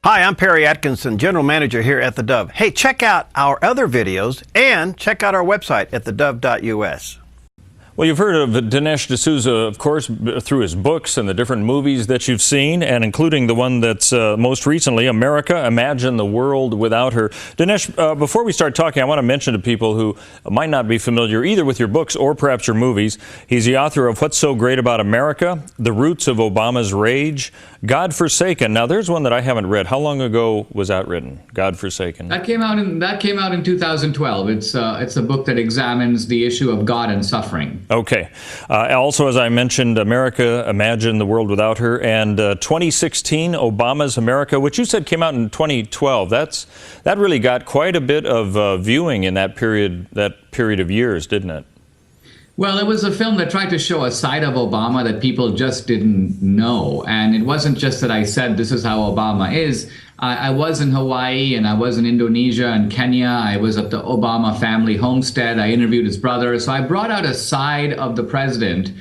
Hi, I'm Perry Atkinson, General Manager here at theDove. Hey, check out our other videos and check out our website at thedove.us. Well, you've heard of Dinesh D'Souza, of course, through his books and the different movies that you've seen, and including the one that's most recently, America, Imagine the World Without Her. Dinesh, before we start talking, I want to mention to people who might not be familiar either with your books or perhaps your movies, he's the author of What's So Great About America, The Roots of Obama's Rage, God Forsaken. Now, there's one that I haven't read. How long ago was that written, God Forsaken? That came out in 2012. It's a book that examines the issue of God and suffering. Okay. Also, as I mentioned, America, Imagine the World Without Her, and 2016, Obama's America, which you said came out in 2012. That really got quite a bit of viewing in that period of years, didn't it? Well, it was a film that tried to show a side of Obama that people just didn't know. And it wasn't just that I said this is how Obama is. I was in Hawaii and I was in Indonesia and Kenya. I was at the Obama family homestead. I interviewed his brother. So I brought out a side of the president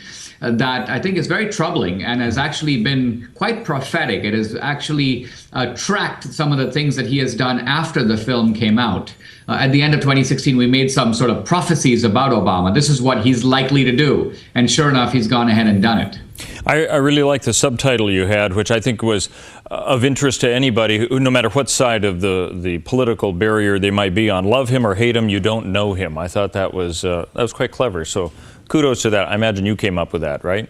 that I think is very troubling and has actually been quite prophetic. It has actually tracked some of the things that he has done after the film came out. At the end of 2016, we made some sort of prophecies about Obama. This is what he's likely to do. And sure enough, he's gone ahead and done it. I really like the subtitle you had, which I think was of interest to anybody, who, no matter what side of the political barrier they might be on. Love him or hate him, you don't know him. I thought that was quite clever. So kudos to that. I imagine you came up with that, right?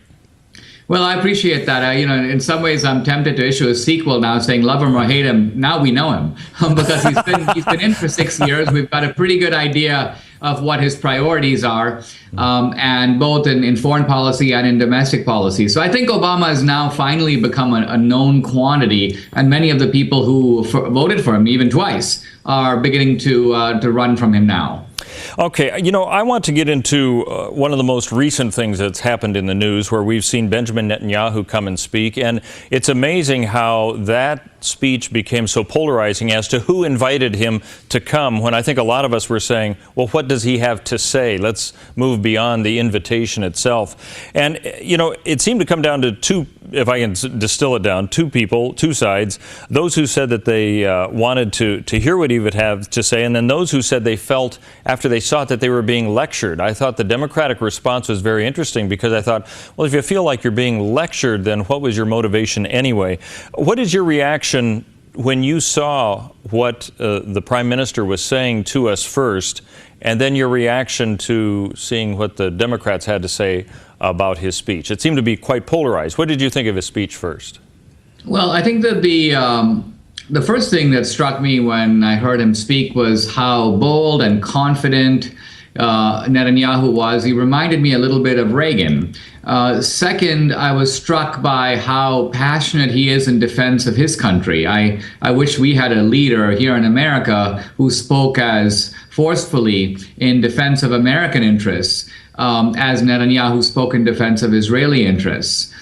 Well, I appreciate that. In some ways, I'm tempted to issue a sequel now saying love him or hate him. Now we know him because he's been in for 6 years. We've got a pretty good idea of what his priorities are, and both in foreign policy and in domestic policy. So I think Obama has now finally become a known quantity, and many of the people who voted for him, even twice, are beginning to run from him now. Okay, I want to get into one of the most recent things that's happened in the news, where we've seen Benjamin Netanyahu come and speak, and it's amazing how that speech became so polarizing as to who invited him to come, when I think a lot of us were saying, well, what does he have to say? Let's move beyond the invitation itself. And, it seemed to come down to two, if I can distill it down, two people, two sides, those who said that they wanted to hear what he would have to say, and then those who said they felt after they saw it that they were being lectured. I thought the Democratic response was very interesting, because I thought, well, if you feel like you're being lectured, then what was your motivation anyway? What is your reaction when you saw what the Prime Minister was saying to us first, and then your reaction to seeing what the Democrats had to say about his speech? It seemed to be quite polarized. What did you think of his speech first? Well, I think that the first thing that struck me when I heard him speak was how bold and confident Netanyahu was. He reminded me a little bit of Reagan. Second, I was struck by how passionate he is in defense of his country. I wish we had a leader here in America who spoke as forcefully in defense of American interests as Netanyahu spoke in defense of Israeli interests.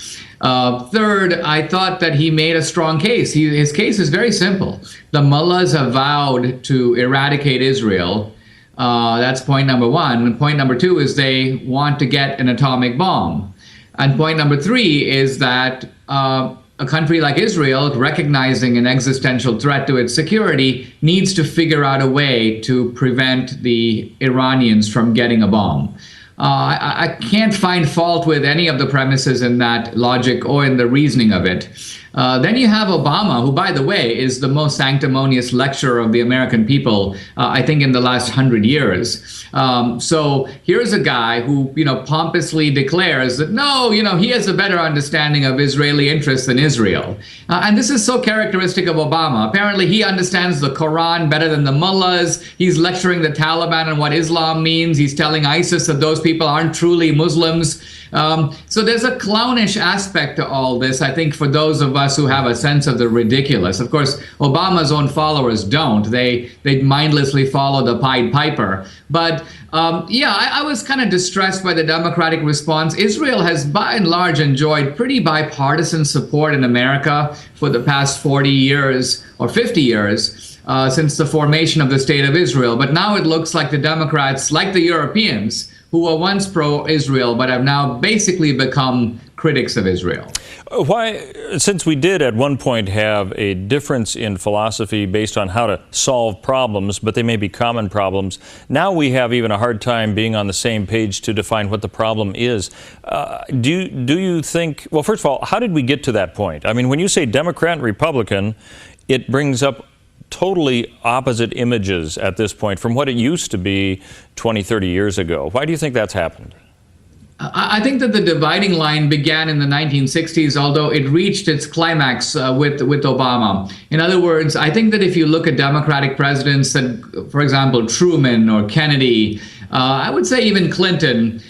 Third, I thought that he made a strong case. His case is very simple. The mullahs have vowed to eradicate Israel. That's point number one. And point number two is they want to get an atomic bomb. And point number three is that a country like Israel, recognizing an existential threat to its security, needs to figure out a way to prevent the Iranians from getting a bomb. I can't find fault with any of the premises in that logic or in the reasoning of it. Then you have Obama, who, by the way, is the most sanctimonious lecturer of the American people, I think, in the last 100 years. So here's a guy who, pompously declares that, no, he has a better understanding of Israeli interests than Israel. And this is so characteristic of Obama. Apparently, he understands the Quran better than the mullahs. He's lecturing the Taliban on what Islam means. He's telling ISIS that those people aren't truly Muslims. So there's a clownish aspect to all this, I think, for those of us who have a sense of the ridiculous. Of course, Obama's own followers don't. They mindlessly follow the Pied Piper. But I was kind of distressed by the Democratic response. Israel has, by and large, enjoyed pretty bipartisan support in America for the past 40 years or 50 years since the formation of the State of Israel. But now it looks like the Democrats, like the Europeans, who were once pro-Israel but have now basically become critics of Israel. Why, since we did at one point have a difference in philosophy based on how to solve problems, but they may be common problems, now we have even a hard time being on the same page to define what the problem is. Do you think, well, first of all, how did we get to that point? I mean, when you say Democrat and Republican, it brings up totally opposite images at this point from what it used to be 20, 30 years ago. Why do you think that's happened? I think that the dividing line began in the 1960s, although it reached its climax with Obama. In other words, I think that if you look at Democratic presidents, for example, Truman or Kennedy, I would say even Clinton,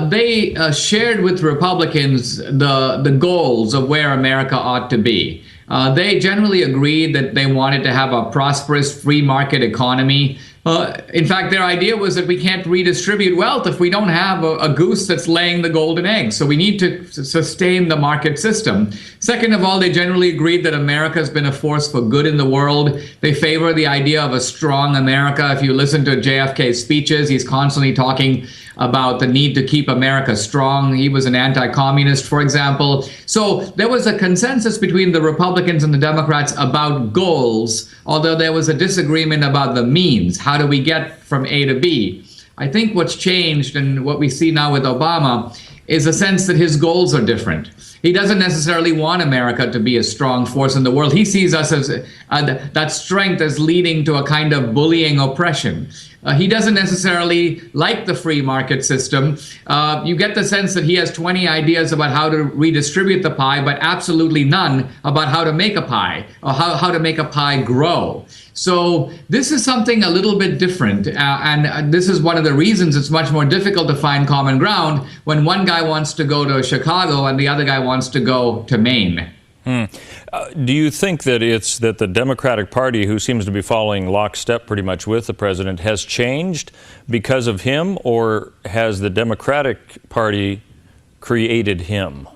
they shared with Republicans the goals of where America ought to be. They generally agreed that they wanted to have a prosperous free market economy. In fact, their idea was that we can't redistribute wealth if we don't have a goose that's laying the golden egg. So we need to sustain the market system. Second of all, they generally agreed that America has been a force for good in the world. They favor the idea of a strong America. If you listen to JFK's speeches, he's constantly talking about the need to keep America strong. He was an anti-communist, for example. So there was a consensus between the Republicans and the Democrats about goals, although there was a disagreement about the means. How do we get from A to B? I think what's changed and what we see now with Obama is a sense that his goals are different. He doesn't necessarily want America to be a strong force in the world. He sees us as that strength as leading to a kind of bullying oppression. He doesn't necessarily like the free market system. You get the sense that he has 20 ideas about how to redistribute the pie, but absolutely none about how to make a pie or how to make a pie grow. So this is something a little bit different. And this is one of the reasons it's much more difficult to find common ground when one guy wants to go to Chicago and the other guy wants to go to Maine. Do you think that it's that the Democratic Party, who seems to be following lockstep pretty much with the president, has changed because of him, or has the Democratic Party created him?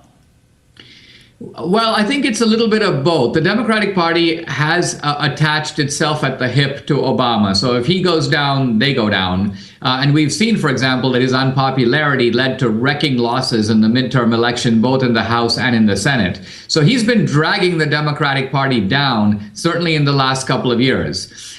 Well, I think it's a little bit of both. The Democratic Party has attached itself at the hip to Obama. So if he goes down, they go down. And we've seen, for example, that his unpopularity led to wrecking losses in the midterm election, both in the House and in the Senate. So he's been dragging the Democratic Party down, certainly in the last couple of years.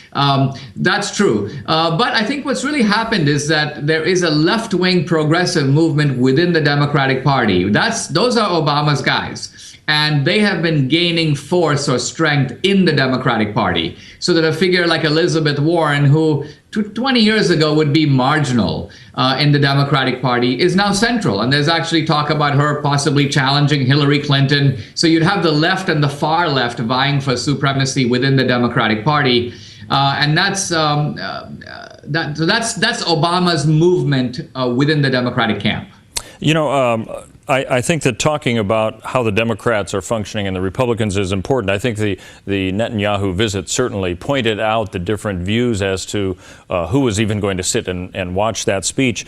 That's true. But I think what's really happened is that there is a left-wing progressive movement within the Democratic Party. Those are Obama's guys. And they have been gaining force or strength in the Democratic Party. So that a figure like Elizabeth Warren, who 20 years ago would be marginal in the Democratic Party, is now central. And there's actually talk about her possibly challenging Hillary Clinton. So you'd have the left and the far left vying for supremacy within the Democratic Party. And that's Obama's movement within the Democratic camp. You know, I think that talking about how the Democrats are functioning and the Republicans is important. I think the Netanyahu visit certainly pointed out the different views as to who was even going to sit and watch that speech.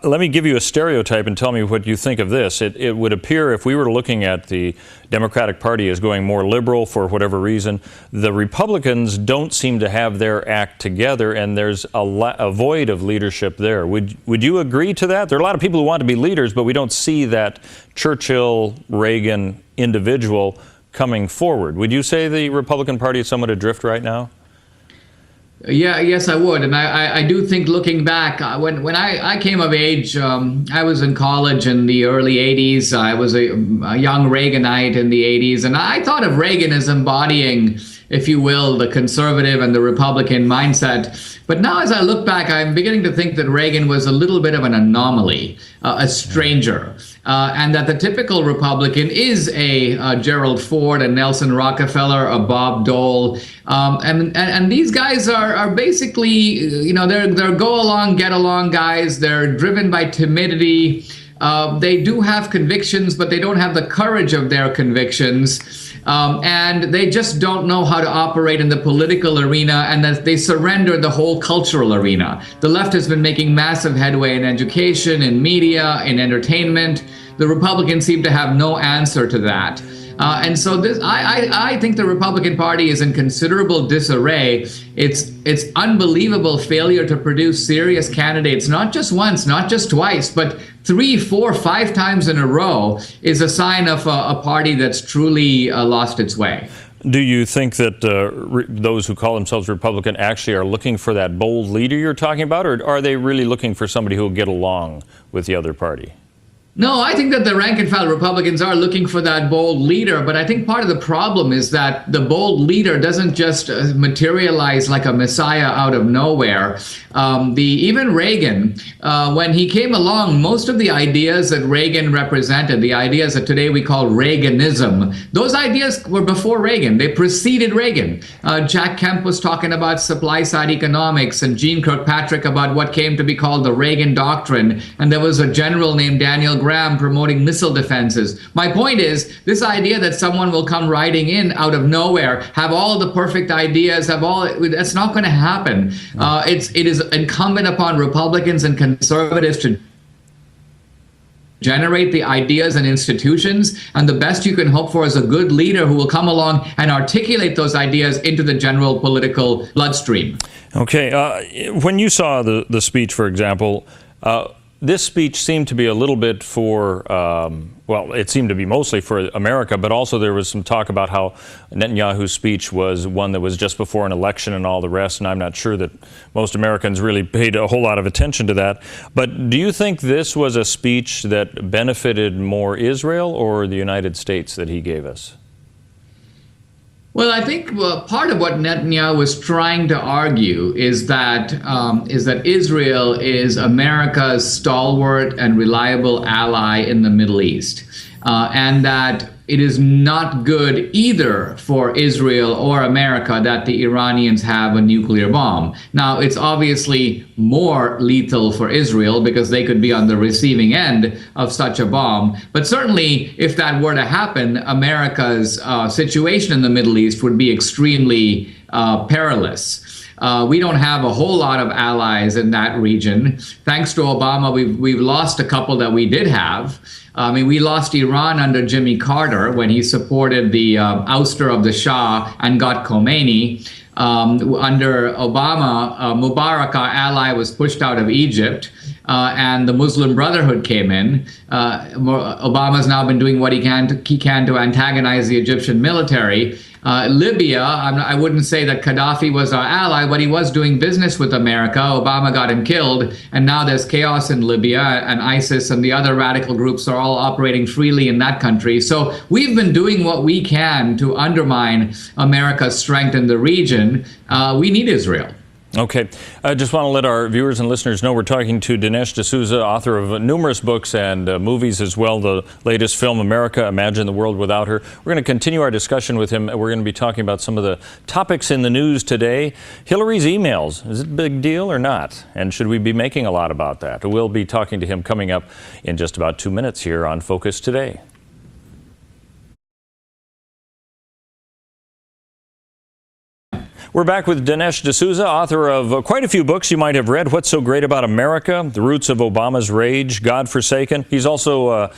Let me give you a stereotype and tell me what you think of this. It would appear, if we were looking at the Democratic Party as going more liberal for whatever reason, the Republicans don't seem to have their act together, and there's a void of leadership there. Would you agree to that? There are a lot of people who want to be leaders, but we don't see that Churchill, Reagan individual coming forward. Would you say the Republican Party is somewhat adrift right now? Yeah, yes, I would. And I do think, looking back, when I came of age, I was in college in the early 80s. I was a young Reaganite in the 80s. And I thought of Reagan as embodying, if you will, the conservative and the Republican mindset. But now as I look back, I'm beginning to think that Reagan was a little bit of an anomaly, a stranger, and that the typical Republican is a Gerald Ford, a Nelson Rockefeller, a Bob Dole. And these guys are basically, you know, they're go along, get along guys. They're driven by timidity. They do have convictions, but they don't have the courage of their convictions. And they just don't know how to operate in the political arena, and that they surrender the whole cultural arena. The left has been making massive headway in education, in media, in entertainment. The Republicans seem to have no answer to that. And so this, I think the Republican Party is in considerable disarray. It's unbelievable failure to produce serious candidates, not just once, not just twice, but 3, 4, 5 times in a row is a sign of a party that's truly lost its way. Do you think that those who call themselves Republican actually are looking for that bold leader you're talking about, or are they really looking for somebody who will get along with the other party? No, I think that the rank and file Republicans are looking for that bold leader, but I think part of the problem is that the bold leader doesn't just materialize like a messiah out of nowhere. Even Reagan, when he came along, most of the ideas that Reagan represented, the ideas that today we call Reaganism, those ideas were before Reagan. They preceded Reagan. Jack Kemp was talking about supply-side economics, and Gene Kirkpatrick about what came to be called the Reagan Doctrine, and there was a general named Daniel Graham promoting missile defenses. My point is, this idea that someone will come riding in out of nowhere, have all the perfect ideas, that's not going to happen. It is incumbent upon Republicans and conservatives to generate the ideas and institutions, and the best you can hope for is a good leader who will come along and articulate those ideas into the general political bloodstream. Okay, when you saw the speech, for example, this speech seemed to be a little bit for, well, it seemed to be mostly for America, but also there was some talk about how Netanyahu's speech was one that was just before an election and all the rest, and I'm not sure that most Americans really paid a whole lot of attention to that. But do you think this was a speech that benefited more Israel or the United States that he gave us? Well, I think part of what Netanyahu was trying to argue is that Israel is America's stalwart and reliable ally in the Middle East, and that it is not good either for Israel or America that the Iranians have a nuclear bomb. Now, it's obviously more lethal for Israel because they could be on the receiving end of such a bomb. But certainly, if that were to happen, America's situation in the Middle East would be extremely perilous. We don't have a whole lot of allies in that region. Thanks to Obama, we've lost a couple that we did have. I mean, we lost Iran under Jimmy Carter when he supported the ouster of the Shah and got Khomeini. Under Obama, Mubarak, our ally, was pushed out of Egypt, and the Muslim Brotherhood came in. Obama's now been doing what he can to antagonize the Egyptian military. Libya, I wouldn't say that Gaddafi was our ally, but he was doing business with America. Obama got him killed, and now there's chaos in Libya, and ISIS and the other radical groups are all operating freely in that country. So we've been doing what we can to undermine America's strength in the region. We need Israel. Okay. I just want to let our viewers and listeners know we're talking to Dinesh D'Souza, author of numerous books and movies as well. The latest film, America, Imagine the World Without Her. We're going to continue our discussion with him. We're going to be talking about some of the topics in the news today. Hillary's emails, is it a big deal or not? And should we be making a lot about that? We'll be talking to him coming up in just about 2 minutes here on Focus Today. We're back with Dinesh D'Souza, author of quite a few books you might have read. What's So Great About America? The Roots of Obama's Rage, God Forsaken. He's also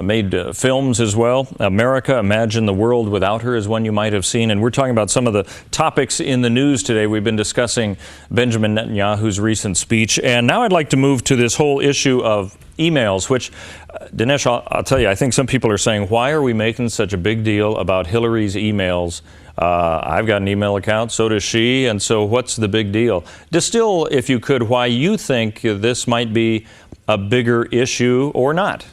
made films as well. America, Imagine the World Without Her is one you might have seen. And we're talking about some of the topics in the news today. We've been discussing Benjamin Netanyahu's recent speech. And now I'd like to move to this whole issue of emails, which, Dinesh, I'll tell you, I think some people are saying, why are we making such a big deal about Hillary's emails? I've got an email account, so does she, and so what's the big deal? Distill, if you could, why you think this might be a bigger issue or not.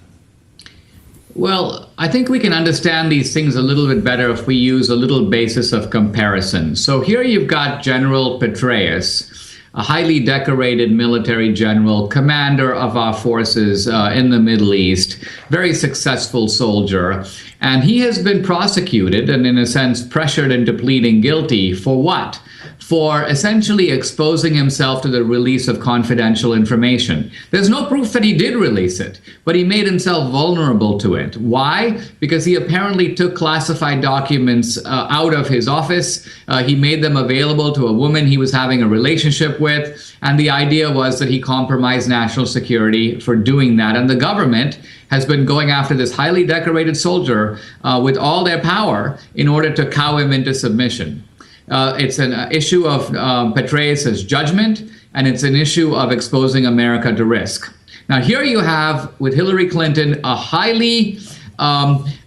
Well, I think we can understand these things a little bit better if we use a little basis of comparison. So here you've got General Petraeus, a highly decorated military general, commander of our forces in the Middle East, very successful soldier. And he has been prosecuted and, in a sense, pressured into pleading guilty for what? For essentially exposing himself to the release of confidential information. There's no proof that he did release it, but he made himself vulnerable to it. Why? Because he apparently took classified documents out of his office. He made them available to a woman he was having a relationship with, and the idea was that he compromised national security for doing that. And the government has been going after this highly decorated soldier with all their power in order to cow him into submission. It's an issue of Petraeus' judgment, and it's an issue of exposing America to risk. Now, here you have, with Hillary Clinton, a highly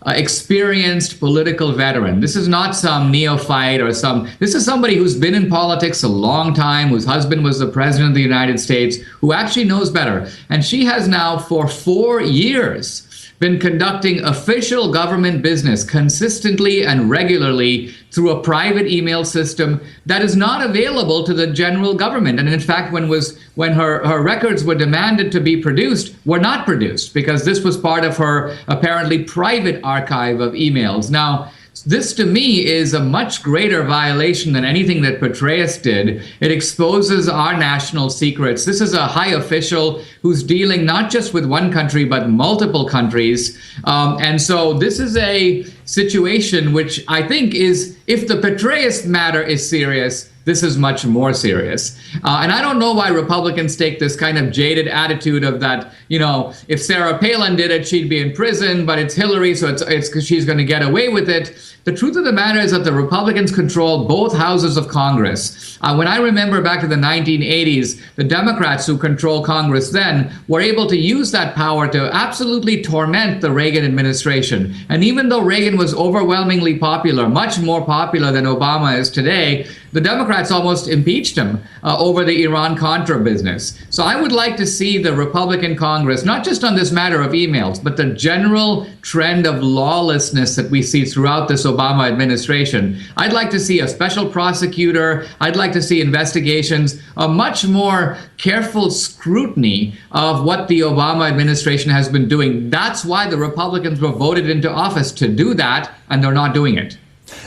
experienced political veteran. This is not some neophyte or this is somebody who's been in politics a long time, whose husband was the president of the United States, who actually knows better. And she has now, for 4 years, been conducting official government business consistently and regularly through a private email system that is not available to the general government. And in fact, when her records were demanded to be produced, were not produced, because this was part of her apparently private archive of emails. Now, this, to me, is a much greater violation than anything that Petraeus did. It exposes our national secrets. This is a high official who's dealing not just with one country, but multiple countries. And so this is a situation which I think is, if the Petraeus matter is serious, this is much more serious. And I don't know why Republicans take this kind of jaded attitude of that, if Sarah Palin did it, she'd be in prison, but it's Hillary, so it's because she's going to get away with it. The truth of the matter is that the Republicans control both houses of Congress. When I remember back to the 1980s, the Democrats who control Congress then were able to use that power to absolutely torment the Reagan administration. And even though Reagan was overwhelmingly popular, much more popular than Obama is today, the Democrats almost impeached him over the Iran-Contra business. So I would like to see the Republican Congress, not just on this matter of emails, but the general trend of lawlessness that we see throughout this Obama administration. I'd like to see a special prosecutor. I'd like to see investigations, a much more careful scrutiny of what the Obama administration has been doing. That's why the Republicans were voted into office, to do that, and they're not doing it.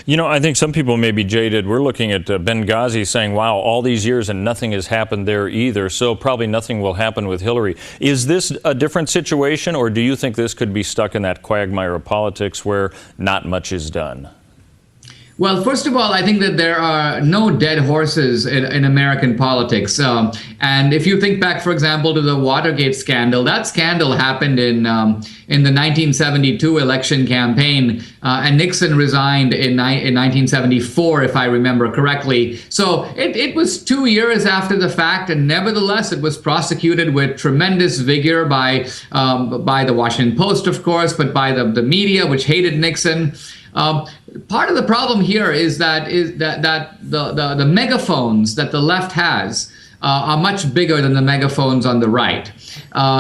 I think some people may be jaded. We're looking at Benghazi saying, wow, all these years and nothing has happened there either, so probably nothing will happen with Hillary. Is this a different situation, or do you think this could be stuck in that quagmire of politics where not much is done? Well, first of all, I think that there are no dead horses in American politics. And if you think back, for example, to the Watergate scandal, that scandal happened in the 1972 election campaign, and Nixon resigned in 1974, if I remember correctly. So it was 2 years after the fact, and nevertheless, it was prosecuted with tremendous vigor by the Washington Post, of course, but by the media, which hated Nixon. Part of the problem here is that the megaphones that the left has are much bigger than the megaphones on the right.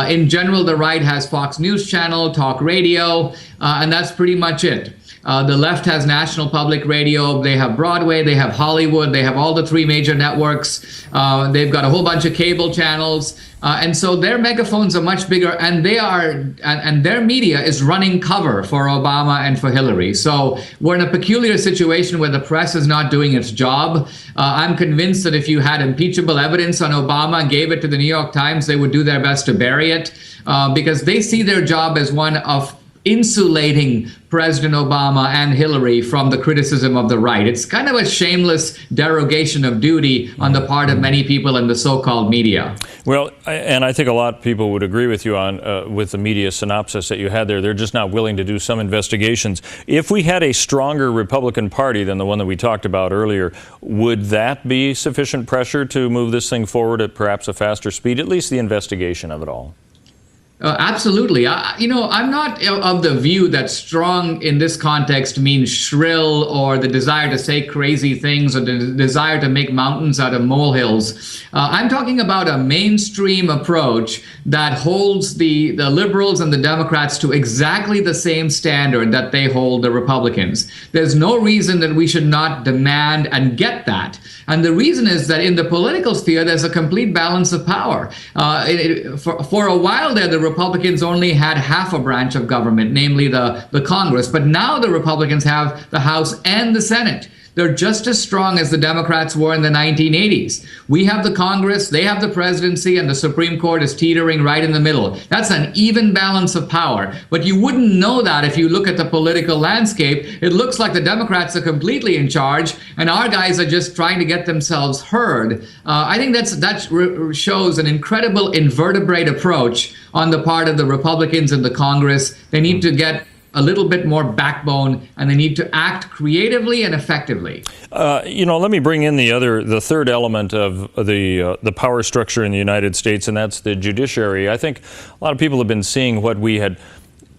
In general, the right has Fox News Channel, talk radio, and that's pretty much it. The left has National Public Radio, they have Broadway, they have Hollywood, they have all the three major networks, they've got a whole bunch of cable channels, and so their megaphones are much bigger, and their media is running cover for Obama and for Hillary. So we're in a peculiar situation where the press is not doing its job. I'm convinced that if you had impeachable evidence on Obama and gave it to the New York Times, they would do their best to bury it, because they see their job as one of insulating President Obama and Hillary from the criticism of the right. It's kind of a shameless derogation of duty on the part of many people in the so-called media. Well, and I think a lot of people would agree with you on with the media synopsis that you had there. They're just not willing to do some investigations. If we had a stronger Republican Party than the one that we talked about earlier, would that be sufficient pressure to move this thing forward at perhaps a faster speed, at least the investigation of it all? Absolutely. I'm not of the view that strong in this context means shrill, or the desire to say crazy things, or the desire to make mountains out of molehills. I'm talking about a mainstream approach that holds the liberals and the Democrats to exactly the same standard that they hold the Republicans. There's no reason that we should not demand and get that. And the reason is that in the political sphere, there's a complete balance of power. For a while there, the Republicans only had half a branch of government, namely the Congress. But now the Republicans have the House and the Senate. they're just as strong as the Democrats were in the 1980s. We have the Congress, they have the presidency, and the Supreme Court is teetering right in the middle. That's an even balance of power. But you wouldn't know that if you look at the political landscape. It looks like the Democrats are completely in charge, and our guys are just trying to get themselves heard. I think that shows an incredible invertebrate approach on the part of the Republicans in the Congress. They need to get a little bit more backbone, and they need to act creatively and effectively. Let me bring in the third element of the power structure in the United States, and that's the judiciary. I think a lot of people have been seeing what we had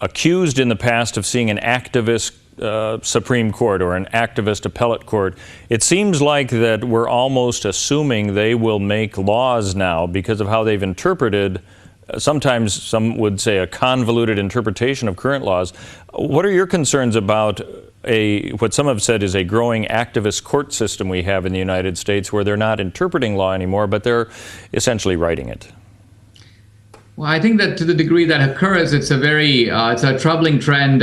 accused in the past of seeing an activist Supreme Court or an activist appellate court. It seems like that we're almost assuming they will make laws now because of how they've interpreted, sometimes some would say, a convoluted interpretation of current laws. What are your concerns about what some have said is a growing activist court system we have in the United States, where they're not interpreting law anymore, but they're essentially writing it? Well, I think that to the degree that occurs, it's a troubling trend,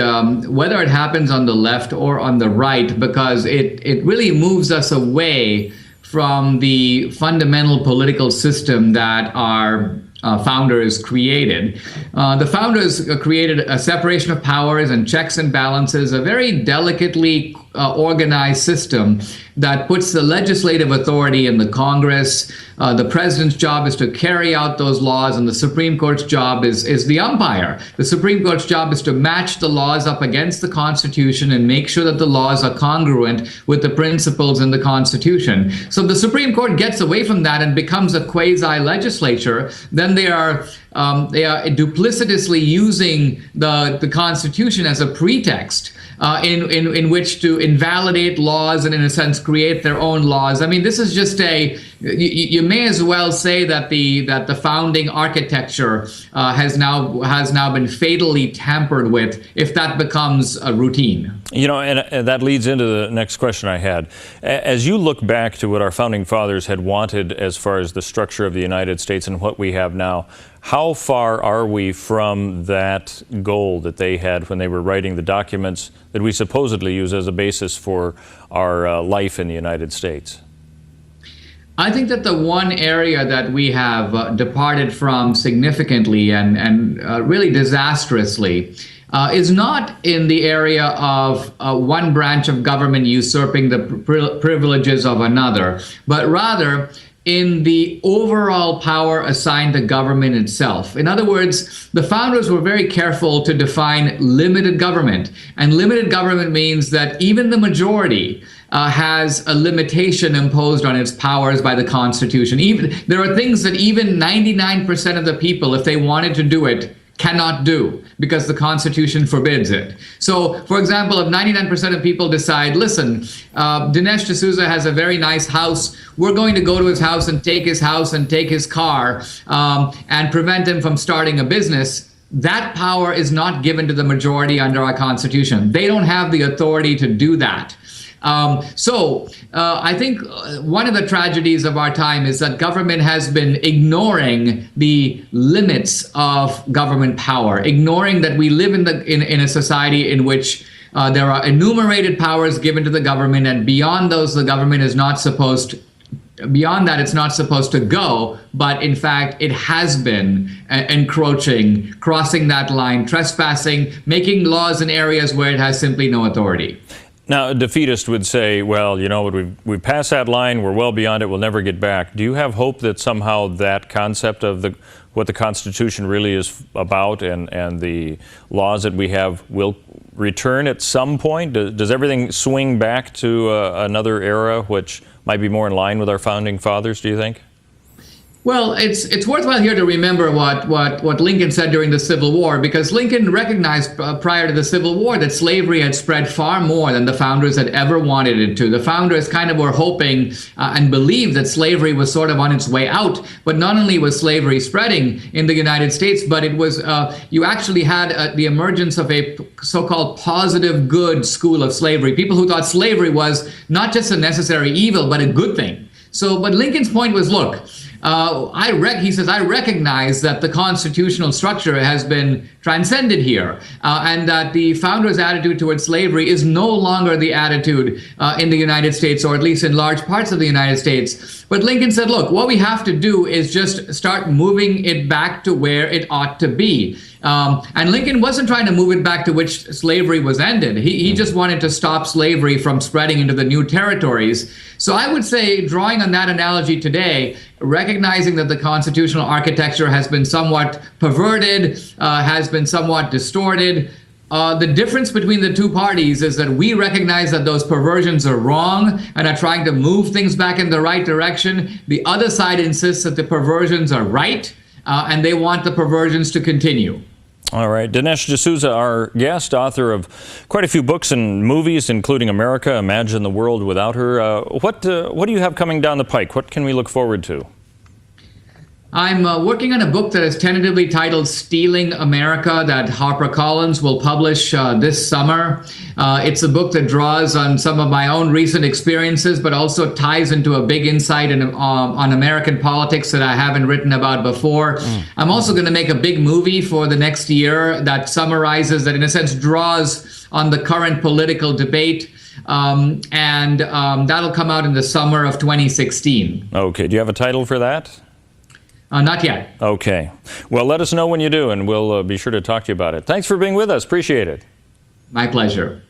whether it happens on the left or on the right, because it really moves us away from the fundamental political system that our founders created. The founders created a separation of powers and checks and balances, a very delicately organized system that puts the legislative authority in the Congress. The president's job is to carry out those laws, and the Supreme Court's job is the umpire. The Supreme Court's job is to match the laws up against the Constitution and make sure that the laws are congruent with the principles in the Constitution. So if the Supreme Court gets away from that and becomes a quasi-legislature, then they are duplicitously using the Constitution as a pretext in which to invalidate laws and, in a sense, create their own laws. I mean, this is just you may as well say that the founding architecture has now been fatally tampered with if that becomes a routine. And that leads into the next question I had. As you look back to what our founding fathers had wanted as far as the structure of the United States and what we have now, how far are we from that goal that they had when they were writing the documents that we supposedly use as a basis for our life in the United States? I think that the one area that we have departed from significantly and really disastrously is not in the area of one branch of government usurping the privileges of another, but rather in the overall power assigned to government itself. In other words, the founders were very careful to define limited government. And limited government means that even the majority has a limitation imposed on its powers by the Constitution. There are things that even 99% of the people, if they wanted to do it, cannot do because the Constitution forbids it. So, for example, if 99% of people decide, listen, Dinesh D'Souza has a very nice house, we're going to go to his house and take his house and take his car and prevent him from starting a business, that power is not given to the majority under our Constitution. They don't have the authority to do that. I think one of the tragedies of our time is that government has been ignoring the limits of government power, ignoring that we live in a society in which there are enumerated powers given to the government, and beyond those, the government is not supposed to. Beyond that, it's not supposed to go, but in fact, it has been encroaching, crossing that line, trespassing, making laws in areas where it has simply no authority. Now, a defeatist would say, well, we've passed that line, we're well beyond it, we'll never get back. Do you have hope that somehow that concept of what the Constitution really is about and the laws that we have will return at some point? Does everything swing back to another era which might be more in line with our founding fathers, do you think? Well, it's worthwhile here to remember what Lincoln said during the Civil War, because Lincoln recognized prior to the Civil War that slavery had spread far more than the founders had ever wanted it to. The founders kind of were hoping and believed that slavery was sort of on its way out. But not only was slavery spreading in the United States, but it was you actually had the emergence of a so-called positive good school of slavery. People who thought slavery was not just a necessary evil, but a good thing. But Lincoln's point was, look, he says, I recognize that the constitutional structure has been transcended here, and that the founders' attitude towards slavery is no longer the attitude in the United States, or at least in large parts of the United States. But Lincoln said, look, what we have to do is just start moving it back to where it ought to be. And Lincoln wasn't trying to move it back to which slavery was ended. He just wanted to stop slavery from spreading into the new territories. So I would say, drawing on that analogy today, recognizing that the constitutional architecture has been somewhat perverted, has been somewhat distorted, the difference between the two parties is that we recognize that those perversions are wrong and are trying to move things back in the right direction. The other side insists that the perversions are right, and they want the perversions to continue. All right. Dinesh D'Souza, our guest, author of quite a few books and movies, including America, Imagine the World Without Her. What do you have coming down the pike? What can we look forward to? I'm working on a book that is tentatively titled Stealing America that HarperCollins will publish this summer. It's a book that draws on some of my own recent experiences, but also ties into a big insight on American politics that I haven't written about before. I'm also going to make a big movie for the next year that summarizes, that in a sense draws on the current political debate. And that'll come out in the summer of 2016. Okay. Do you have a title for that? Not yet. Okay. Well, let us know when you do, and we'll be sure to talk to you about it. Thanks for being with us. Appreciate it. My pleasure.